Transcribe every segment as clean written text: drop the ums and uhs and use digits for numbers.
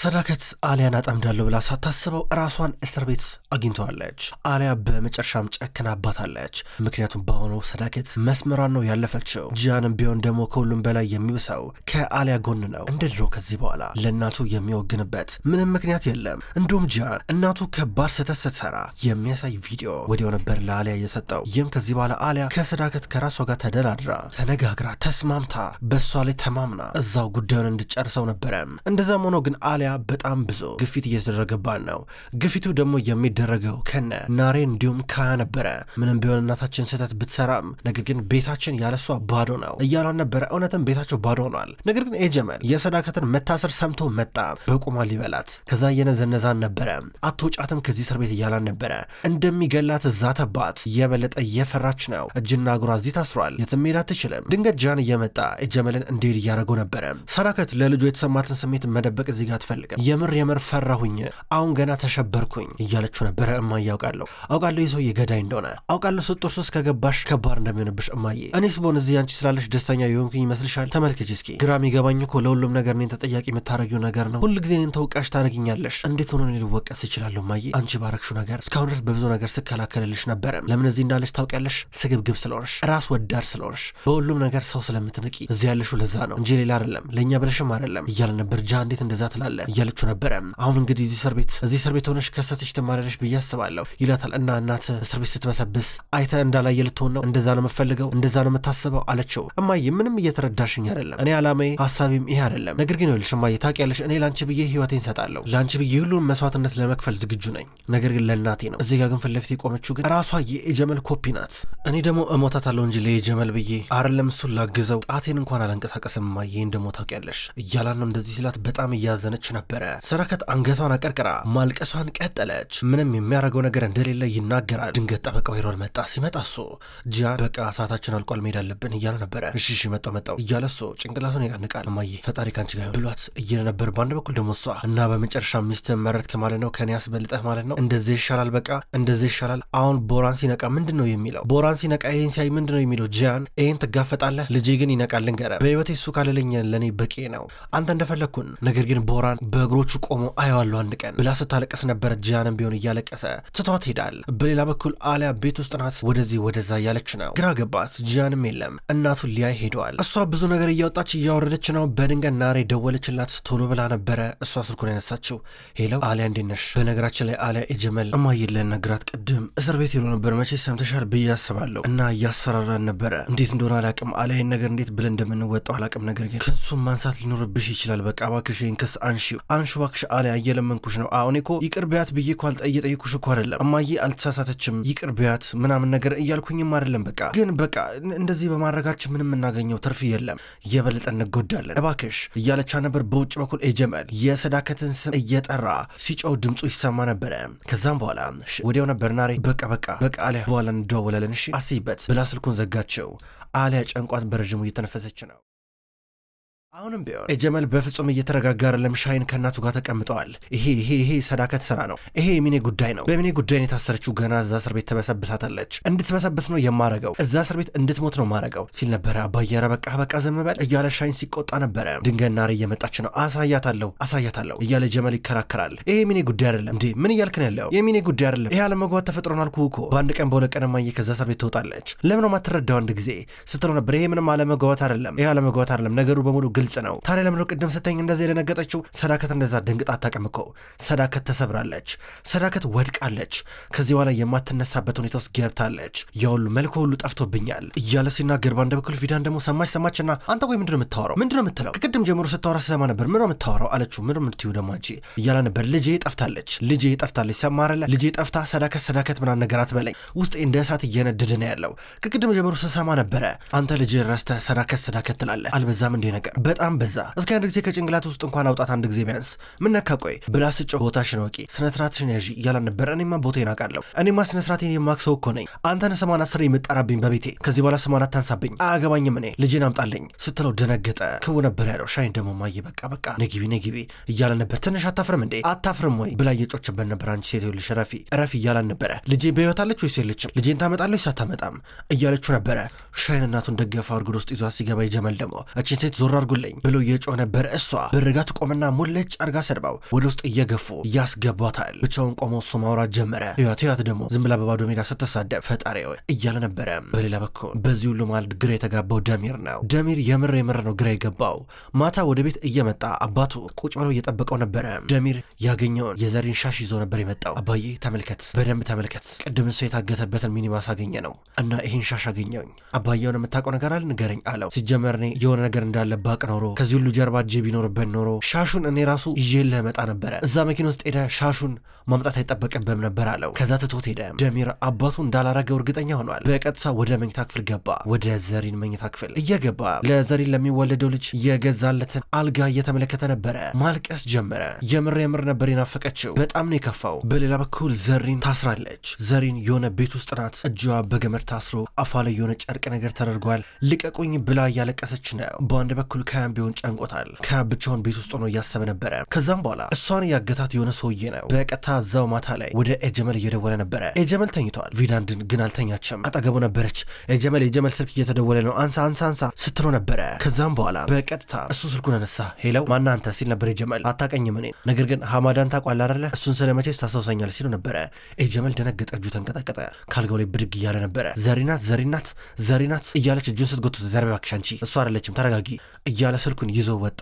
ሰዳከት አሊያን አጠምዳለሁ ብላ ሳታስበው ራሷን እስር ቤት አግኝተዋለች። አሊያ በመጨረሻም ጨክናባታለች። ምክንያቱም በአሁኑ ሰዳከት መስመሯን ነው ያለፈችው። ጂያንም ቢሆን ደግሞ ከሁሉም በላይ የሚብሰው ከአሊያ ጎን ነው። እንደ ድሮ ከዚህ በኋላ ለእናቱ የሚወግንበት ምንም ምክንያት የለም። እንዲሁም ጂያን እናቱ ከባድ ስህተት ስትሰራ የሚያሳይ ቪዲዮ ወዲያው ነበር ለአሊያ የሰጠው። ይህም ከዚህ በኋላ አሊያ ከሰዳከት ከራሷ ጋር ተደራድራ ተነጋግራ ተስማምታ በእሷ ላይ ተማምና እዛው ጉዳዩን እንድጨርሰው ነበረ። እንደዛም ሆኖ ግን አሊያ በጣም ብዙ ግፊት እየተደረገባት ነው። ግፊቱ ደግሞ የሚደረገው ከነ ናሬ እንዲሁም ካያ ነበረ። ምንም ቢሆን እናታችን ስህተት ብትሰራም ነገር ግን ቤታችን ያለሷ ባዶ ነው እያሏን ነበረ። እውነትም ቤታቸው ባዶ ሆኗል። ነገር ግን ኤጀመል የሰዳከትን መታሰር ሰምቶ መጣ። በቁሟ ሊበላት ከዛ እየነዘነዛን ነበረ። አትወጫትም ከዚህ እስር ቤት እያላን ነበረ። እንደሚገላት ዛተባት። የበለጠ እየፈራች ነው። እጅና እግሯ እዚህ ታስሯል። የትም መሄድ አትችልም። ድንገት ጃን እየመጣ ኤጀመልን እንዲሄድ እያደረገው ነበረ። ሰዳከት ለልጁ የተሰማትን ስሜት መደበቅ እዚህ ጋር አትፈልግም። የምር ፈራሁኝ፣ አሁን ገና ተሸበርኩኝ እያለችው ነበረ። እማዬ አውቃለሁ የሰውዬ ገዳይ እንደሆነ አውቃለሁ። ስጦር ሶስት ከገባሽ ከባድ እንደሚሆንብሽ እማዬ። እኔስ በሆን እዚህ አንቺ ስላለሽ ደስተኛ የሆንኩኝ ይመስልሻል? ተመልከች እስኪ። ግራ የሚገባኝ እኮ ለሁሉም ነገር እኔን ተጠያቂ የምታረጊው ነገር ነው። ሁልጊዜ እኔን ተወቃሽ ታደርጊኛለሽ። እንዴት ሆኖ እኔ ልወቀስ ይችላለሁ እማዬ? አንቺ ባረግሽው ነገር እስካሁን ድረስ በብዙ ነገር ስከላከልልሽ ነበረ። ለምን እዚህ እንዳለሽ ታውቂያለሽ? ስግብግብ ስለሆንሽ፣ ራስ ወዳድ ስለሆንሽ፣ በሁሉም ነገር ሰው ስለምትንቂ እዚህ ያለሽው ለዛ ነው እንጂ ሌላ አይደለም። ለእኛ ብለሽም አይደለም እያለ ነበር። ጃ እንዴት እንደዛ ትላለ እያለችው ነበረ። አሁን እንግዲህ እዚህ እስር ቤት ሆነሽ ከሰተሽ ትማሪያለሽ ብዬ አስባለሁ ይላታል። እና እናት እስር ቤት ስትበሰብስ አይተ እንዳላየ ልትሆን ነው? እንደዛ ነው የምፈልገው? እንደዛ ነው የምታስበው? አለችው። እማዬ ምንም እየተረዳሽኝ አይደለም። እኔ አላማዬ ሀሳቢም ይሄ አይደለም። ነገር ግን ይኸውልሽ እማዬ ታውቂያለሽ፣ እኔ ላንቺ ብዬ ህይወቴን ሰጣለሁ። ላንቺ ብዬ ሁሉን መስዋዕትነት ለመክፈል ዝግጁ ነኝ። ነገር ግን ለእናቴ ነው። እዚህ ጋር ግን ፊት ለፊት የቆመችው ግን ራሷ የኤጀመል ኮፒ ናት። እኔ ደግሞ እሞታታለሁ እንጂ ለኤጀመል ብዬ አይደለም እሱን ላግዘው ጣቴን እንኳን አላንቀሳቀስም እማዬ እንደሞ ታውቂያለሽ እያላን ነው። እንደዚህ ሲላት በጣም እያዘነች ነበረ። ሰዳከት አንገቷን አቀርቅራ ማልቀሷን ቀጠለች። ምንም የሚያደርገው ነገር እንደሌለ ይናገራል። ድንገት ጠበቃው ሄሮን መጣ። ሲመጣ እሱ ጂያን በቃ ሰዓታችን አልቋል መሄድ አለብን እያለ ነበረ። እሺ መጣው እያለ እሱ ጭንቅላቱን ያንቃል። እማዬ ፈጣሪ ካንቺ ጋር ብሏት እየለ ነበር። በአንድ በኩል ደግሞ እሷ እና በመጨረሻ ሚስትህን መረጥክ ማለት ነው፣ ከኔ ያስበልጠህ ማለት ነው። እንደዚህ ይሻላል፣ በቃ እንደዚህ ይሻላል። አሁን ቦራን ሲነቃ ምንድን ነው የሚለው? ቦራን ሲነቃ ይህን ሲያይ ምንድን ነው የሚለው? ጂያን ይህን ትጋፈጣለህ? ልጄ ግን ይነቃል። ልንገርህ በህይወቴ እሱ ካለለኝ ለእኔ በቂ ነው። አንተ እንደፈለግኩን። ነገር ግን ቦራን በእግሮቹ ቆሞ አየዋለሁ አንድ ቀን ብላ ስታለቀስ ነበረ። ጂያንም ቢሆን እያለቀሰ ትቷት ሄዳል። በሌላ በኩል አሊያ ቤት ውስጥ ናት። ወደዚህ ወደዛ እያለች ነው። ግራ ገባት። ጂያንም የለም። እናቱን ሊያይ ሄደዋል። እሷ ብዙ ነገር እያወጣች እያወረደች ነው። በድንገት ናሬ ደወለችላት። ቶሎ ብላ ነበረ እሷ ስልኩን ያነሳችው። ሄለው አሊያ እንዴት ነሽ? በነገራችን ላይ አሊያ ኤጀመል እማዬን ልነግራት ቅድም እስር ቤት ሄዶ ነበር። መቼ ሰምተሻል ብዬ አስባለሁ። እና እያስፈራራን ነበረ። እንዴት እንደሆነ አላቅም። አሊያን ነገር እንዴት ብለን እንደምንወጣው አላቅም። ነገር ግን ክሱን ማንሳት ሊኖርብሽ ይችላል። በቃ እባክሽ ይህን ክስ አንሺ እባክሽ አሊያ እየለመንኩሽ ነው። አሁን እኮ ይቅር ቢያት ብዬ እኮ እየጠየኩሽ እኮ አይደለም እማዬ አልተሳሳተችም፣ ይቅር ቢያት ምናምን ነገር እያልኩኝም አይደለም። በቃ ግን በቃ እንደዚህ በማድረጋችን ምንም የምናገኘው ትርፍ የለም፣ የበለጠ እንጎዳለን እባክሽ እያለቻ ነበር። በውጭ በኩል ኤጀመል የሰዳከትን ስም እየጠራ ሲጮው ድምፁ ይሰማ ነበረ። ከዛም በኋላ ወዲያው ነበር ናሬ በቃ አሊያ በኋላ እንደዋወላለን እሺ አስይበት ብላ ስልኩን ዘጋቸው። አሊያ ጨንቋት በረዥሙ እየተነፈሰች ነው። አሁንም ቢሆን ኤጀመል በፍጹም እየተረጋጋ አይደለም። ሻይን ከእናቱ ጋር ተቀምጠዋል። ይሄ ሰዳከት ስራ ነው። ይሄ የሚኔ ጉዳይ ነው። በሚኔ ጉዳይ ነው የታሰረችው። ገና እዛ እስር ቤት ተበሰብሳታለች። እንድትበሰብስ ነው የማረገው፣ እዛ እስር ቤት እንድትሞት ነው ማረገው ሲል ነበረ። አባዬ ኧረ በቃ ዝም በል እያለ ሻይን ሲቆጣ ነበረ። ድንገት ናሬ እየመጣች ነው። አሳያታለሁ እያለ ጀመል ይከራከራል። ይሄ የሚኔ ጉዳይ አይደለም እንዴ? ምን እያልክ ነው ያለው? የሚኔ ጉዳይ አይደለም። ይሄ አለመግባት ተፈጥሮን አልኩህ እኮ። በአንድ ቀን በሁለት ቀን እማዬ ከዛ እስር ቤት ትወጣለች። ለምን ነው የማትረዳው? አንድ ጊዜ ስትለው ነበር። ይሄ ምንም አለመግባት አይደለም። ነገሩ በሙሉ ግልጽ ነው። ታዲያ ለምን ቅድም ስተኝ እንደዚህ የደነገጠችው? ሰዳከት እንደዛ ደንግጣ አታውቅም እኮ። ሰዳከት ተሰብራለች። ሰዳከት ወድቃለች። ከዚህ በኋላ የማትነሳበት ሁኔታ ውስጥ ገብታለች። ያሁሉ መልኩ ሁሉ ጠፍቶብኛል እያለ ሲናገር በአንድ በኩል ፊዳን ደግሞ ሰማችና አንተ ቆይ ምንድነው የምታወራው? ምንድነው የምትለው? ከቅድም ጀምሮ ስታወራ ስሰማ ነበር። ምንድነው የምታወራው አለችው። ምንድነው የምትይው ደግሞ አንቺ እያለ ነበር። ልጄ ጠፍታለች ሰማረለ። ልጄ ጠፍታ ሰዳከት ምናምን ነገር አትበለኝ። ውስጤ እንደ እሳት እየነደደ ነው ያለው። ከቅድም ጀምሮ ስሰማ ነበረ። አንተ ልጄ ረስተህ ሰዳከት ትላለህ። አልበዛም እንዴ ነገር? በጣም በዛ። እስከ አንድ ጊዜ ከጭንቅላት ውስጥ እንኳን አውጣት አንድ ጊዜ ቢያንስ። ምን ነካ? ቆይ ብላ ስጮህ ቦታሽን ወቂ፣ ስነስርዓትሽን ያዢ እያላን ነበር። እኔማ ቦታዬን አውቃለሁ። እኔማ ስነስርዓቴን የማክሰው እኮ ነኝ። አንተን ስሟን አስሬ የምጠራብኝ በቤቴ። ከዚህ በኋላ ስሟን አታንሳብኝ፣ አያገባኝም። እኔ ልጄን አምጣልኝ ስትለው ደነገጠ። ክው ነበር ያለው። ሻይን ደግሞ ማየ በቃ ነግቢ እያለ ነበር። ትንሽ አታፍርም እንዴ? አታፍርም ወይ ብላ እየጮችበት ነበር። አንቺ ሴት ይኸውልሽ ረፊ እያላን ነበረ። ልጄ በሕይወት አለች ወይስ የለችም? ልጄን ታመጣለች ሳታመጣም እያለችው ነበረ። ሻይን እናቱን ደገፋ አድርጎ ውስጥ ይዟ ሲገባ ይጀመል ደግሞ እቺን ሴት ዞር አድርጉልኝ ግደልልኝ ብሎ እየጮኸ ነበር። እሷ በርጋ ትቆምና ሙልጭ አርጋ ሰድባው ወደ ውስጥ እየገፉ ያስገባታል። ብቻውን ቆሞ እሱ ማውራት ጀመረ። ህይወት ደግሞ ዝም ብላ በባዶ ሜዳ ስትሳደብ ፈጣሪ እያለ ነበረ። በሌላ በኩል በዚህ ሁሉ ማለት ግራ የተጋባው ደሚር ነው። ደሚር የምር ነው ግራ የገባው። ማታ ወደ ቤት እየመጣ አባቱ ቁጭ ብሎ እየጠበቀው ነበረ። ደሚር ያገኘውን የዘሪን ሻሽ ይዞ ነበር የመጣው። አባዬ ተመልከት፣ በደንብ ተመልከት፣ ቅድም እሱ የታገተበትን ሚኒባስ አገኘ ነው እና ይህን ሻሽ አገኘውኝ። አባዬውን የምታውቀው ነገር አለ ንገረኝ አለው። ሲጀመር እኔ የሆነ ነገር እንዳለ ባቅ ኖሮ ከዚህ ሁሉ ጀርባ እጄ ቢኖርበት ኖሮ ሻሹን እኔ ራሱ ይዤልህ መጣ ነበረ። እዛ መኪና ውስጥ ሄደ ሻሹን ማምጣት አይጠበቅብህም ነበር አለው። ከዛ ትቶት ሄደ። ደሚር አባቱ እንዳላረገው እርግጠኛ ሆኗል። በቀጥታ ወደ መኝታ ክፍል ገባ። ወደ ዘሪን መኝታ ክፍል እየገባ ለዘሪን ለሚወለደው ልጅ የገዛለትን አልጋ እየተመለከተ ነበረ። ማልቀስ ጀመረ። የምር ነበር የናፈቀችው። በጣም ነው የከፋው። በሌላ በኩል ዘሪን ታስራለች። ዘሪን የሆነ ቤት ውስጥ ናት። እጇ በገመድ ታስሮ አፏ ላይ የሆነ ጨርቅ ነገር ተደርጓል። ልቀቁኝ ብላ እያለቀሰች ነው። በአንድ በኩል ከያም ቢሆን ጨንቆታል። ከያ ብቻውን ቤት ውስጥ ሆኖ እያሰበ ነበረ። ከዛም በኋላ እሷን ያገታት የሆነ ሰውዬ ነው። በቀጥታ እዛው ማታ ላይ ወደ ኤጀመል እየደወለ ነበረ። ኤጀመል ተኝቷል። ቪዳንድን ግን አልተኛችም። አጠገቡ ነበረች። የጀመል ስልክ እየተደወለ ነው። አንሳ ስትሎ ነበረ። ከዛም በኋላ በቀጥታ እሱ ስልኩን አነሳ። ሄለው ማና አንተ ሲል ነበር የጀመል። አታቀኝም እኔን፣ ነገር ግን ሐማዳን ታቋል አይደለ? እሱን ስለመቼስ ታስታውሰኛል ሲሉ ነበረ። የጀመል ደነገጠ። እጁ ተንቀጠቀጠ። ካልጋው ላይ ብድግ እያለ ነበረ። ዘሪናት እያለች እጁን ስትጎትት ዘርቤ እባክሽ አንቺ እሷ አይደለችም ተረጋጊ እያለ ስልኩን ይዞ ወጣ።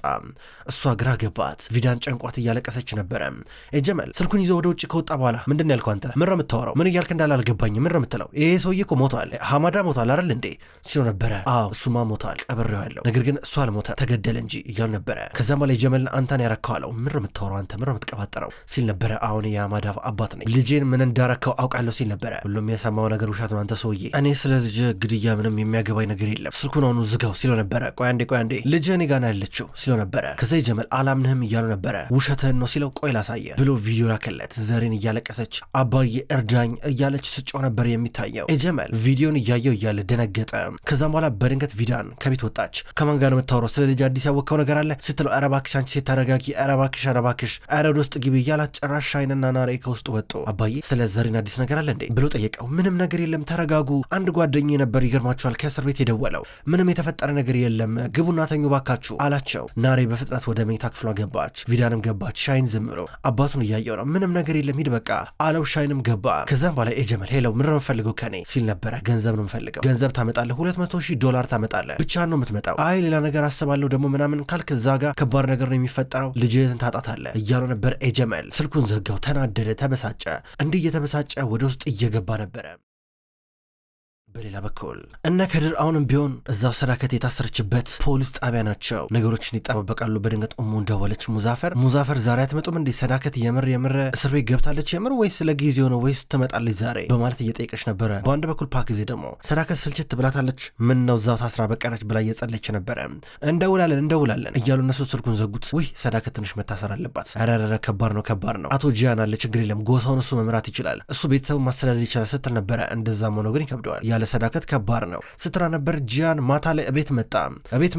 እሷ ግራ ገባት። ቪዳን ጨንቋት እያለቀሰች ነበረ። የጀመል ስልኩን ይዞ ወደ ውጭ ከወጣ በኋላ ምንድን ያልከው አንተ? ምን ነው የምታወራው? ምን እያልክ እንዳለ አልገባኝም። ምን ነው የምትለው? ይሄ ሰውዬ እኮ ሞቷል፣ ሐማዳ ሞቷል አይደል እንዴ ሲሉ ነበረ። አዎ እሱማ ሞቷል፣ ቀብሬዋለሁ፣ ነገር ግን እሱ አልሞተ ተገደለ እንጂ እያሉ ነበረ። ከዛም በላይ ጀመልን አንተን ያረከው አለው። ምን ነው የምታወራው አንተ? ምን ነው የምትቀባጠረው ሲል ነበረ። አሁን የሐማዳ አባት ነኝ፣ ልጄን ምን እንዳረከው አውቃለሁ ሲል ነበረ። ሁሉም የሰማው ነገር ውሸት ነው አንተ ሰውዬ፣ እኔ ስለ ልጅ ግድያ ምንም የሚያገባኝ ነገር የለም፣ ስልኩን አሁኑ ዝጋው ሲለው ነበረ። ቆይ አንዴ ልጅ እኔ ጋር ነው ያለችው ሲለው ነበረ። ከዛ ጀመል አላምንህም እያሉ ነበረ። ውሸትህን ነው ሲለው ቆይ ላሳየ ብሎ ቪዲዮ ላከለት። ዘሬን እያለቀሰች አባዬ እርዳኝ እያለች ስጮህ ነበር የሚታየው። ጀመል ቪዲዮን እያየው እያለ ደነገጠ። ከዛም በኋላ በድንገት ቪዳን ከቤት ወጣች። ከማን ጋር ነው የምታወራው? ስለ ልጅ አዲስ ያወቀው ነገር አለ ስትለው ኧረ እባክሽ አንቺ ሴት ተረጋጊ፣ ኧረ እባክሽ ኧረ ወደ ውስጥ ግቢ እያላት ጭራሽ ሻይንና ናሬ ከውስጥ ወጡ። አባዬ ስለ ዘሬን አዲስ ነገር አለ እንዴ ብሎ ጠየቀው። ምንም ነገር የለም ተረጋጉ፣ አንድ ጓደኛዬ ነበር ይገርማችኋል ከእስር ቤት የደወለው፣ ምንም የተፈጠረ ነገር የለም ግቡና ተኙ ባካችሁ አላቸው። ናሬ በፍጥነት ወደ መኝታ ክፍሏ ገባች። ቪዳንም ገባች። ሻይን ዝም ብሎ አባቱን እያየው ነው። ምንም ነገር የለም ሂድ በቃ አለው። ሻይንም ገባ። ከዛም በኋላ ጀመል ሄለው ምን ነው የምፈልገው ከኔ ሲል ነበረ። ገንዘብ ነው የምፈልገው። ገንዘብ ታመጣለህ፣ $200,000 ታመጣለህ። ብቻ ነው የምትመጣው። አይ ሌላ ነገር አስባለሁ ደግሞ ምናምን ካልክ እዛ ጋር ከባድ ነገር ነው የሚፈጠረው፣ ልጅህን ታጣታለህ እያለው ነበር። ጀመል ስልኩን ዘጋው። ተናደደ፣ ተበሳጨ። እንዲህ እየተበሳጨ ወደ ውስጥ እየገባ ነበረ። በሌላ በኩል እነ ከድር አሁንም ቢሆን እዛው ሰዳከት የታሰረችበት ፖሊስ ጣቢያ ናቸው። ነገሮችን ይጠባበቃሉ። በድንገት ደወለች። ሙዛፈር ዛሬ አትመጡም እንዴ? ሰዳከት የምር እስር ቤት ገብታለች የምር ወይስ ለጊዜው ነው ወይስ ትመጣለች ዛሬ በማለት እየጠየቀች ነበረ። በአንድ በኩል ፓክዜ ደግሞ ሰዳከት ስልችት ብላታለች። ምን ነው እዛው ታስራ በቀረች ብላ እየጸለች ነበረ። እንደውላለን እያሉ እነሱ ስልኩን ዘጉት። ውይ ሰዳከት ትንሽ መታሰር አለባት። ረረረ ከባድ ነው። አቶ ጂያን አለ ችግር የለም ጎሳውን እሱ መምራት ይችላል፣ እሱ ቤተሰቡን ማስተዳደር ይችላል ስትል ነበረ። እንደዛም ሆኖ ግን ይከብደዋል። ሰዳከት ከባድ ነው ስትራ ነበር። ጂያን ማታ ላይ እቤት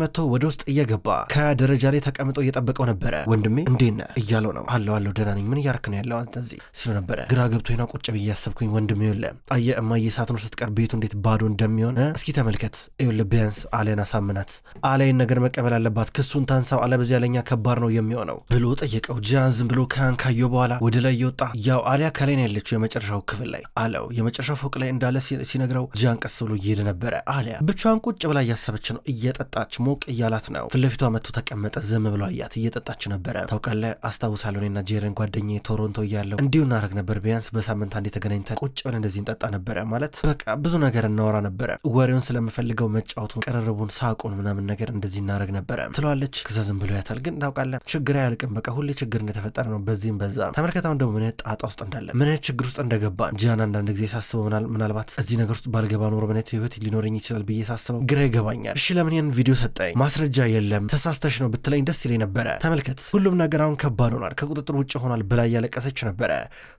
መጥቶ ወደ ውስጥ እየገባ ከደረጃ ላይ ተቀምጦ እየጠበቀው ነበረ። ወንድሜ እንዴት ነህ እያለው ነው። አለው ደህና ነኝ፣ ምን እያረክ ነው ያለው አንተ እዚህ ሲሉ ነበረ። ግራ ገብቶኝ ነው ቁጭ ብዬ ያሰብኩኝ ወንድሜ። ይኸውልህ አየህ እማዬ ሳትኖር ስትቀር ቤቱ እንዴት ባዶ እንደሚሆን እስኪ ተመልከት። ይኸውልህ ቢያንስ አሊያን አሳምናት፣ አሊያን ነገር መቀበል አለባት፣ ክሱን ታንሳው፣ አለበዚያ ለኛ ከባድ ነው የሚሆነው ብሎ ጠየቀው። ጂያን ዝም ብሎ ካን ካየው በኋላ ወደ ላይ እየወጣ ያው አሊያ ከላይ ነው ያለችው የመጨረሻው ክፍል ላይ አለው። የመጨረሻው ፎቅ ላይ እንዳለ ሲነግረው ጂያን ቀስ ብሎ እየሄደ ነበረ። አሊያ ብቻዋን ቁጭ ብላ እያሰበች ነው። እየጠጣች ሞቅ እያላት ነው። ፊት ለፊቷ መጥቶ ተቀመጠ። ዝም ብሎ አያት። እየጠጣች ነበረ። ታውቃለህ አስታውሳለሁ እኔና ጄረን ጓደኛዬ ቶሮንቶ እያለሁ እንዲሁ እናደርግ ነበር። ቢያንስ በሳምንት አንዴ ተገናኝተን ቁጭ ብለን እንደዚህ እንጠጣ ነበረ። ማለት በቃ ብዙ ነገር እናወራ ነበረ። ወሬውን ስለምፈልገው መጫወቱን፣ ቀረረቡን፣ ሳቁን ምናምን ነገር እንደዚህ እናደርግ ነበረ ትለዋለች። ከዛ ዝም ብሎ ያታል። ግን ታውቃለህ ችግር አያልቅም። በቃ ሁሌ ችግር እንደተፈጠረ ነው በዚህም በዛ። ተመልከታውን ደግሞ ምን ጣጣ ውስጥ እንዳለ ምን ችግር ውስጥ እንደገባን ጂያን አንዳንድ ጊዜ ሳስበው ምናልባት እዚህ ነገር ውስጥ ባልገባ ኖሮ ምን ህይወት ሊኖረኝ ይችላል ብዬ ሳስበው ግራ ይገባኛል። እሺ ለምን ያን ቪዲዮ ሰጠኝ? ማስረጃ የለም ተሳስተሽ ነው ብትለኝ ደስ ይለኝ ነበረ። ተመልከት ሁሉም ነገር አሁን ከባድ ሆኗል፣ ከቁጥጥር ውጭ ሆኗል ብላ እያለቀሰች ነበረ።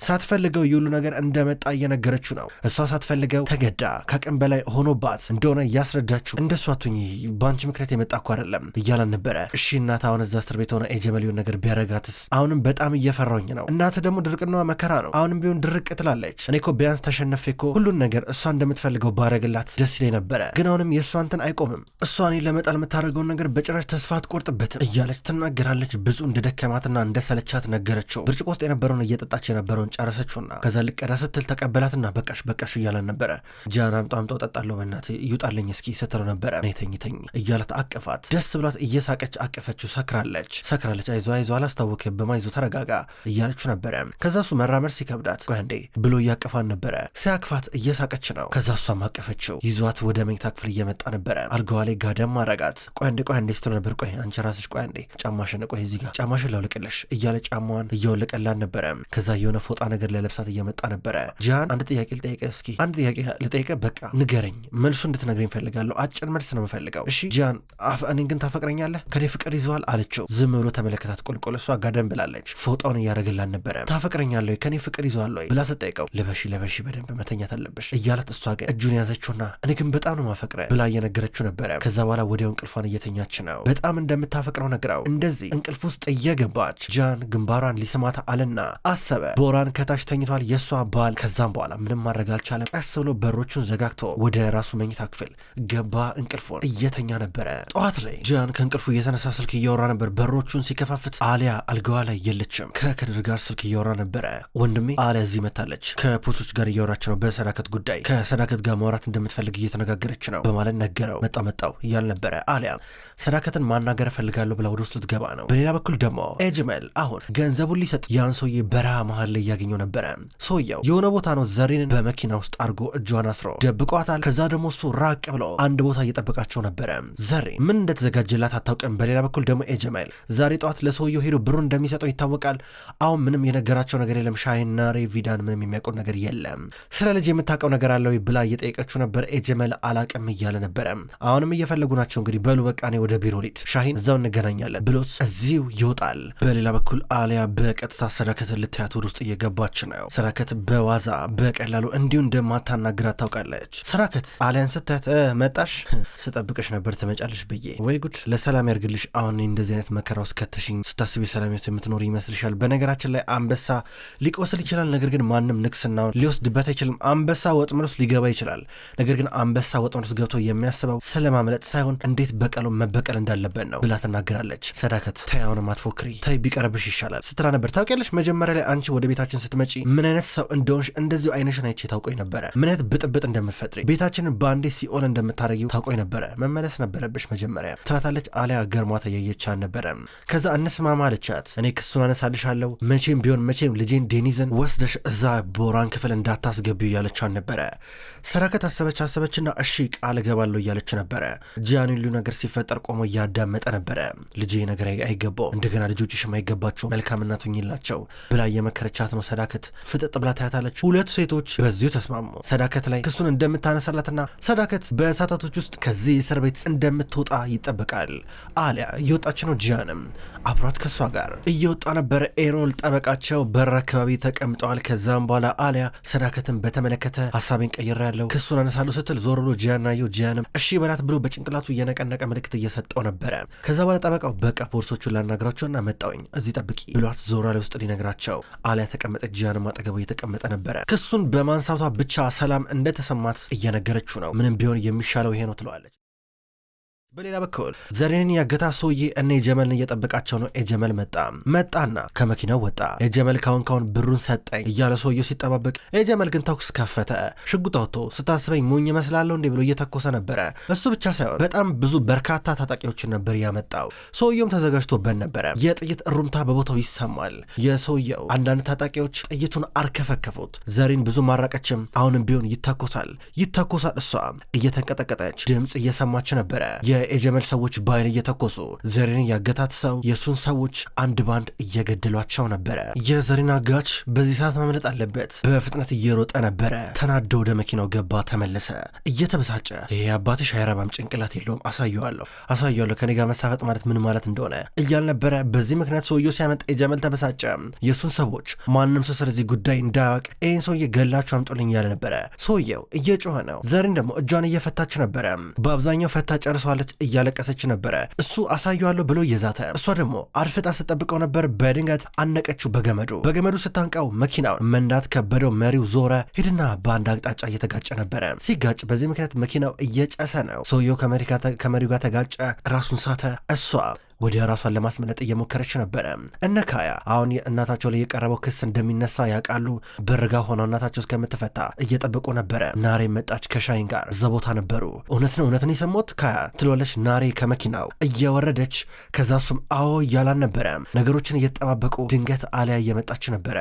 ሳትፈልገው የሁሉ ነገር እንደመጣ እየነገረችው ነው። እሷ ሳትፈልገው ተገዳ ከአቅም በላይ ሆኖባት እንደሆነ እያስረዳችው እንደሷ አቱኝ በአንቺ ምክንያት የመጣ እኮ አይደለም እያላን ነበረ። እሺ እናት አሁን እዛ እስር ቤት ሆነ የጀመሊውን ነገር ቢያረጋትስ? አሁንም በጣም እየፈራኝ ነው። እናት ደግሞ ድርቅናዋ መከራ ነው። አሁንም ቢሆን ድርቅ ትላለች። እኔ እኮ ቢያንስ ተሸነፌ እኮ ሁሉን ነገር እሷ እንደምትፈልገው ባረግላት ደስ ይለኝ ነበረ፣ ግን አሁንም የእሷ እንትን አይቆምም። እሷ እኔን ለመጣል የምታደርገውን ነገር በጭራሽ ተስፋ አትቆርጥበትም እያለች ትናገራለች። ብዙ እንደደከማትና እንደሰለቻት ነገረችው። ብርጭቆ ውስጥ የነበረውን እየጠጣች የነበረውን ጨረሰችውና ከዛ ልቀዳ ስትል ተቀበላትና በቃሽ እያለን ነበረ። ጂያን አምጣው ጠጣለሁ በእናትህ ይውጣልኝ እስኪ ስትለው ነበረ። ተኝ እያላት አቀፋት። ደስ ብሏት እየሳቀች አቀፈችው። ሰክራለች። አይዞ አላስታወክብም፣ አይዞ ተረጋጋ እያለችው ነበረ። ከዛ እሱ መራመድ ሲከብዳት ቆይ አንዴ ብሎ እያቀፋን ነበረ። ሲያቅፋት እየሳቀች ነው። ከዛ እሷም አቀፈችው። ይዟት ወደ መኝታ ክፍል እየመጣ ነበረ። አልጋዋ ላይ ጋደም አረጋት። ቆይ አንዴ ስትል ነበር። ቆይ አንቺ ራስሽ ቆይ አንዴ ጫማሽን እዚህ ጋር ጫማሽን ላውልቅልሽ እያለ ጫማዋን እያወለቀላን ነበረ። ከዛ የሆነ ፎጣ ነገር ለለብሳት እየመጣ ነበረ። ጂያን አንድ ጥያቄ ልጠይቀ በቃ ንገረኝ፣ መልሱ እንድትነግረኝ ፈልጋለሁ። አጭር መልስ ነው የምፈልገው እሺ ጂያን። እኔን ግን ታፈቅረኛለህ? ከኔ ፍቅር ይዘዋል አለችው። ዝም ብሎ ተመለከታት። ቁልቁል እሷ ጋደም ብላለች። ፎጣውን እያረገላን ነበረ። ታፈቅረኛለህ? ከኔ ፍቅር ይዘዋል ወይ ብላ ስትጠይቀው ለበሺ በደንብ መተኛት አለብሽ እያላት እሷ ግን እጁን ያዘችውና እኔ ግን በጣም ነው ማፈቅረ ብላ እየነገረችው ነበረ። ከዛ በኋላ ወዲያው እንቅልፏን እየተኛች ነው። በጣም እንደምታፈቅረው ነግራው እንደዚህ እንቅልፍ ውስጥ እየገባች ጂያን ግንባሯን ሊስማት አለና አሰበ። ቦራን ከታች ተኝቷል፣ የሷ ባል። ከዛም በኋላ ምንም ማድረግ አልቻለም። ቀስ ብሎ በሮቹን ዘጋግቶ ወደ ራሱ መኝታ ክፍል ገባ። እንቅልፉን እየተኛ ነበረ። ጠዋት ላይ ጂያን ከእንቅልፉ እየተነሳ ስልክ እያወራ ነበር። በሮቹን ሲከፋፍት አሊያ አልጋዋ ላይ የለችም። ከከድር ጋር ስልክ እያወራ ነበረ። ወንድሜ አሊያ እዚህ መታለች፣ ከፖሊሶች ጋር እያወራች ነው በሰዳከት ጉዳይ፣ ከሰዳከት ጋር ማውራት እንደምትፈልግ እየተነጋገረች ነው በማለት ነገረው። መጣው እያል ነበረ። አሊያ ሰዳከትን ማናገር እፈልጋለሁ ብላ ወደ ውስጥ ልትገባ ነው። በሌላ በኩል ደግሞ ኤጅመል አሁን ገንዘቡን ሊሰጥ ያን ሰውዬ በረሃ መሀል ላይ እያገኘው ነበረ። ሰውየው የሆነ ቦታ ነው ዘሬንን በመኪና ውስጥ አድርጎ እጇን አስሮ ደብቋታል። ከዛ ደግሞ እሱ ራቅ ብሎ አንድ ቦታ እየጠበቃቸው ነበረ። ዘሬን ምን እንደተዘጋጀላት አታውቅም። በሌላ በኩል ደግሞ ኤጅመል ዛሬ ጠዋት ለሰውየው ሄዶ ብሩን እንደሚሰጠው ይታወቃል። አሁን ምንም የነገራቸው ነገር የለም። ሻሂንና ሬቪዳን ምንም የሚያውቀው ነገር የለም። ስለ ልጅ የምታውቀው ነገር አለው ብላ እየጠየቀችው ነበር። ኤጅመል አላቅም እያለ ነበረ። አሁንም እየፈለጉ ናቸው። እንግዲህ በሉ በቃ እኔ ወደ ቢሮ ልሂድ፣ ሻሂን እዛው እንገናኛለን ብሎት እዚሁ ይወጣል። በሌላ በኩል አሊያ በቀጥታ ሰዳከትን ልታያት ወደ ውስጥ እየገባች ነው። ሰዳከት በዋዛ በቀላሉ እንዲሁ እንደማታናግራት ታውቃለች። ሰዳከት አሊያን ስታያት መጣሽ ስጠብቅሽ ነበር ትመጫለሽ ብዬ። ወይ ጉድ ለሰላም ያርግልሽ። አሁን እንደዚህ አይነት መከራ ውስጥ ከተሽኝ ስታስቢ ሰላሚት የምትኖር ይመስልሻል? በነገራችን ላይ አንበሳ ሊቆስል ይችላል፣ ነገር ግን ማንም ንግስናውን ሊወስድበት አይችልም። አንበሳ ወጥመድ ውስጥ ሊገባ ይችላል፣ ነገር ግን አንበሳ ወጥመድ ውስጥ ገብቶ የሚያስበው ስለማምለጥ ሳይሆን እንዴት በቀሉ መበቀል እንዳለበት ነው ብላ ትናገራለች። ሰዳከት ተይ አሁንም አትፎክሪ፣ ተይ ቢቀርብሽ ይሻላል ስትላ ነበር። ታውቂያለሽ መጀመሪያ ላይ አንቺ ወደ ቤታችን ስትመጪ ምን አይነት ሰው እንደሆንሽ እንደዚሁ አይነሽን አይቼ ታውቆኝ ነበረ። ምን አይነት ብጥብጥ እንደምትፈጥሪ፣ ቤታችንን በአንዴ ሲኦል እንደምታረጊው ታውቆኝ ነበረ። መመለስ ነበረብሽ መጀመሪያ ትላታለች። አሊያ ገርሟ ተያየቻን ነበረ። ከዛ እንስማማ አለቻት። እኔ ክሱን አነሳልሻለሁ፣ መቼም ቢሆን ልጄን ዴኒዝን ወስደሽ እዛ ቦራን ክፍል እንዳታስገቢው እያለቻን ነበረ። ሰዳከት አሰበችና እሺ ቃል እገባለሁ እያለች ነበረ። ጂያን ሁሉ ነገር ሲፈጠር ቆሞ እያዳመጠ ነበረ። ልጄ ነገር አይገባው፣ እንደገና ልጆችሽም አይገባቸው፣ መልካም እናት ሁኚላቸው ብላ እየመከረቻት ነው። ሰዳከት ፍጥጥ ብላ ታያታለች። ሁለቱ ሴቶች በዚሁ ተስማሙ። ሰዳከት ላይ ክሱን እንደምታነሳላትና ሰዳከት በሰዓታቶች ውስጥ ከዚህ እስር ቤት እንደምትወጣ ይጠበቃል። አሊያ እየወጣች ነው። ጂያንም አብሯት ከሷ ጋር እየወጣ ነበረ። ኤሮል ጠበቃቸው በር አካባቢ ተቀምጠዋል። ከዛም በኋላ አሊያ ሰዳከትን በተመለከተ ሀሳቤን ቀይሬያለሁ ክሱን አነሳለሁ ስትል ዞር ብሎ ጂያን አየው። ጂያንም እሺ በላት ብሎ በጭንቅላቱ እየነቀነቀ ምልክት እየሰጠው ነበረ። ከዛ በኋላ ጠበቃው በቃ ፖሊሶቹን ላናግራቸውና መጣውኝ እዚህ ጠብቂ ብሏት ዞራ ላይ ውስጥ ሊነግራቸው አሊያ ተቀመጠች። ጂያንም አጠገቡ እየተቀመጠ ነበረ። ክሱን በማንሳቷ ብቻ ሰላም እንደተሰማት እየነገረችው ነው። ምንም ቢሆን የሚሻለው ይሄ ነው ትለዋለች። በሌላ በኩል ዘሬንን ያገታ ሰውዬ እነ የጀመልን እየጠበቃቸው ነው። የጀመል መጣና ከመኪናው ወጣ። የጀመል ካሁን ብሩን ሰጠኝ እያለ ሰውየው ሲጠባበቅ የጀመል ግን ተኩስ ከፈተ። ሽጉጥ አውጥቶ ስታስበኝ ሞኝ መስላለሁ እንዴ ብሎ እየተኮሰ ነበረ። እሱ ብቻ ሳይሆን በጣም ብዙ በርካታ ታጣቂዎችን ነበር ያመጣው። ሰውየውም ተዘጋጅቶበት ነበረ። የጥይት እሩምታ በቦታው ይሰማል። የሰውየው አንዳንድ ታጣቂዎች ጥይቱን አርከፈከፉት። ዘሬን ብዙ ማራቀችም። አሁንም ቢሆን ይተኮሳል። እሷ እየተንቀጠቀጠች ድምፅ እየሰማች ነበረ። የጀመል ሰዎች ባይል እየተኮሱ ዘሬን ያገታት ሰው የሱን ሰዎች አንድ ባንድ እየገደሏቸው ነበረ። የዘሬን አጋች በዚህ ሰዓት ማምለጥ አለበት። በፍጥነት እየሮጠ ነበረ። ተናዶ ወደ መኪናው ገባ። ተመለሰ እየተበሳጨ ይሄ አባትሽ አይረባም፣ ጭንቅላት የለውም፣ አሳየዋለሁ ከኔ ጋር መሳፈጥ ማለት ምን ማለት እንደሆነ እያል ነበረ። በዚህ ምክንያት ሰውየው ሲያመጣ የጀመል ተበሳጨ። የሱን ሰዎች ማንም ሰው ስለዚህ ጉዳይ እንዳያውቅ ይህን ሰውዬ ገላችሁ አምጦልኝ እያለ ነበረ። ሰውየው እየጮኸ ነው። ዘሬን ደግሞ እጇን እየፈታች ነበረ። በአብዛኛው ፈታ ጨርሰዋለች። እያለቀሰች ነበረ። እሱ አሳየዋለሁ ብሎ እየዛተ እሷ ደግሞ አድፍጣ ስጠብቀው ነበር። በድንገት አነቀችው በገመዱ ስታንቀው መኪናውን መንዳት ከበደው። መሪው ዞረ ሄድና በአንድ አቅጣጫ እየተጋጨ ነበረ። ሲጋጭ በዚህ ምክንያት መኪናው እየጨሰ ነው። ሰውየው ከመሪው ጋር ተጋጨ፣ ራሱን ሳተ። እሷ ወደ ራሷን ለማስመለጥ እየሞከረች ነበረ። እነ ካያ አሁን እናታቸው ላይ የቀረበው ክስ እንደሚነሳ ያውቃሉ። በርጋ ሆነው እናታቸው እስከምትፈታ እየጠበቁ ነበረ። ናሬ መጣች ከሻይን ጋር እዛ ቦታ ነበሩ። እውነትን የሰማሁት ካያ ትሏለች ናሬ ከመኪናው እየወረደች። ከዛ እሱም አዎ እያላን ነበረ። ነገሮችን እየተጠባበቁ ድንገት አሊያ እየመጣች ነበረ።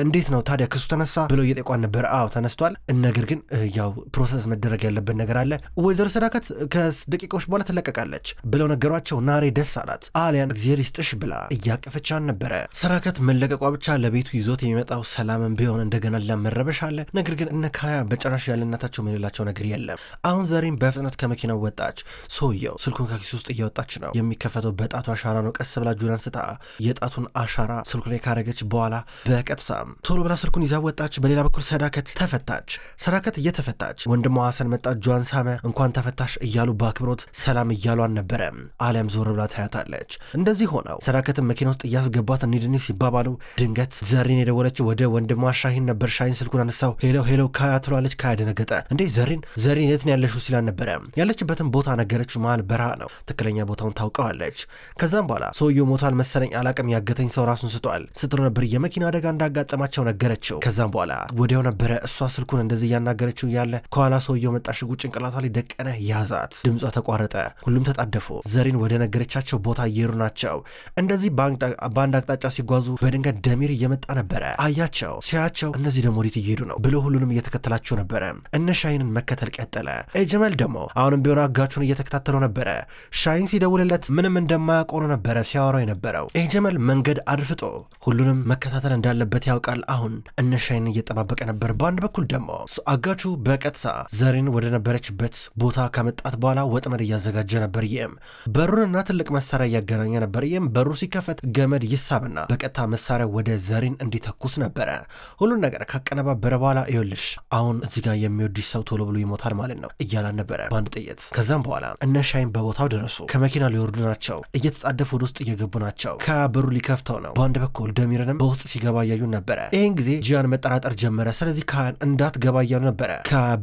እንዴት ነው ታዲያ ክሱ ተነሳ ብለው እየጠቋን ነበረ። አዎ ተነስቷል፣ ነገር ግን ያው ፕሮሰስ መደረግ ያለበት ነገር አለ። ወይዘሮ ሰዳከት ከደቂቃዎች በኋላ ትለቀቃለች ብለው ነገሯቸው። ናሬ ደስ አላት። አሊያን እግዚአብሔር ይስጥሽ ብላ እያቀፈቻን ነበረ። ሰዳከት መለቀቋ ብቻ ለቤቱ ይዞት የሚመጣው ሰላምን ቢሆን እንደገና ለመረበሽ አለ። ነገር ግን እነ ካያ በጭራሽ ያለናታቸው ምንላቸው ነገር የለም። አሁን ዘሬን በፍጥነት ከመኪናው ወጣች። ሰውየው ስልኩን ከኪሱ ውስጥ እያወጣች ነው። የሚከፈተው በጣቱ አሻራ ነው። ቀስ ብላ እጁን አንስታ የጣቱን አሻራ ስልኩ ላይ ካረገች በኋላ በቀጥሳም ቶሎ ብላ ስልኩን ይዛ ወጣች። በሌላ በኩል ሰዳከት ተፈታች። ሰዳከት እየተፈታች ወንድሟ ሐሰን መጣ፣ እጇን ሳመ። እንኳን ተፈታሽ እያሉ በአክብሮት ሰላም እያሏን ነበረ። አሊያም ዞር ብላ ታያታለች። እንደዚህ ሆነው ሰዳከትን መኪና ውስጥ እያስገባት እንሂድኒ ሲባባሉ ድንገት ዘሪን የደወለችው ወደ ወንድሟ ሻሂን ነበር። ሻሂን ስልኩን አነሳው። ሄሎ ካያ ትሏለች። ካያ ደነገጠ። እንዴ ዘሪን የት ነው ያለሽው ሲላን ነበረ። ያለችበትን ቦታ ነገረችው። መሃል በረሃ ነው። ትክክለኛ ቦታውን ታውቀዋለች። ከዛም በኋላ ሰውየው ሞቷል መሰለኝ አላቅም፣ ያገተኝ ሰው ራሱን ስቷል ስትሉ ነበር። የመኪና አደጋ እንዳጋጠማቸው ነገረችው። ከዛም በኋላ ወዲያው ነበረ እሷ ስልኩን እንደዚህ እያናገረችው እያለ ከኋላ ሰውየው መጣ። ሽጉጥ ጭንቅላቷ ላይ ደቀነ፣ ያዛት። ድምጿ ተቋረጠ። ሁሉም ተጣደፉ። ዘሪን ወደ ነገረቻቸው ቦታ እየሄዱ ናቸው። እንደዚህ በአንድ አቅጣጫ ሲጓዙ በድንገት ደሚር እየመጣ ነበረ። አያቸው። ሲያቸው እነዚህ ደግሞ ወዴት እየሄዱ ነው ብሎ ሁሉንም እየተከተላቸው ነበረ። እነ ሻይንን መከተል ቀጠለ። ጀመል ደግሞ አሁንም ቢሆን አጋቹን እየተከታተለው ነበረ። ሻይን ሲደውልለት ምንም እንደማያቆኑ ነበረ ሲያወራው የነበረው። ጀመል መንገድ አድፍጦ ሁሉንም መከታተል እንዳለበት ያውቃል። አሁን እነ ሻይንን እየጠባበቀ ነበር። በአንድ በኩል ደግሞ አጋቹ በቀጥሳ ዘሪን ወደ ነበረችበት ቦታ ከመጣት በኋላ ወጥመድ እያዘጋጀ ነበር። ይህም በሩንና ትልቅ መሳሪያ እያገናኘ ነበር። ይህም በሩ ሲከፈት ገመድ ይሳብና በቀጥታ መሳሪያ ወደ ዘሪን እንዲተኩስ ነበረ። ሁሉን ነገር ካቀነባበረ በኋላ ይኸውልሽ አሁን እዚህ ጋር የሚወድሽ ሰው ቶሎ ብሎ ይሞታል ማለት ነው እያላን ነበረ በአንድ ጥይት። ከዛም በኋላ እነ ሻይን በቦታው ደረሱ። ከመኪና ሊወርዱ ናቸው። እየተጣደፉ ወደ ውስጥ እየገቡ ናቸው። ከበሩ ሊከፍተው ነው። በአንድ በኩል ደሚርንም በውስጥ ሲገባ እያዩ ነበረ። ይህን ጊዜ ጂያን መጠራጠር ጀመረ። ስለዚህ ካያን እንዳትገባ እያሉ ነበረ።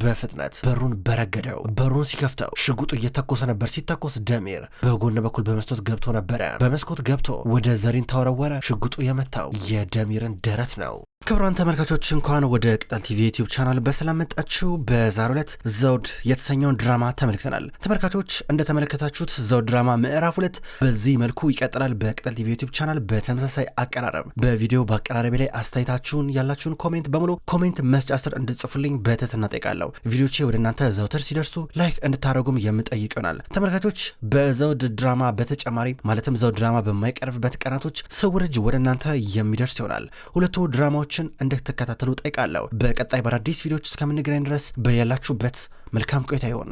በፍጥነት በሩን በረገደው። በሩን ሲከፍተው ሽጉጡ እየተኮሰ ነበር። ሲተኮስ ደሚር በጎን በኩል በመስኮት ገብቶ ነበረ። በመስኮት ገብቶ ወደ ዘሪን ተወረወረ። ሽጉጡ የመታው የደሚርን ደረት ነው። ክቡራን ተመልካቾች እንኳን ወደ ቅጠል ቲቪ ዩቲዩብ ቻናል በሰላም መጣችሁ። በዛሬው ዕለት ዘውድ የተሰኘውን ድራማ ተመልክተናል። ተመልካቾች እንደተመለከታችሁት ዘውድ ድራማ ምዕራፍ 2 በዚህ መልኩ ይቀጥላል። በቅጠል ቲቪ ዩቲዩብ ቻናል በተመሳሳይ አቀራረብ በቪዲዮ በአቀራረቤ ላይ አስተያየታችሁን ያላችሁን ኮሜንት በሙሉ ኮሜንት መስጫ ስር እንድጽፉልኝ በትህትና ጠይቃለሁ። ቪዲዮቼ ወደ እናንተ ዘውትር ሲደርሱ ላይክ እንድታደርጉም የምጠይቅ ይሆናል። ተመልካቾች በዘውድ ድራማ በተጨማሪ ማለትም ዘውድ ድራማ በማይቀርብበት ቀናቶች ስውር እጅ ወደ እናንተ የሚደርስ ይሆናል። ሁለቱ ድራማዎች እንድትከታተሉ ጠይቃለሁ። በቀጣይ በአዳዲስ ቪዲዮዎች እስከምንገናኝ ድረስ በያላችሁበት መልካም ቆይታ ይሆን።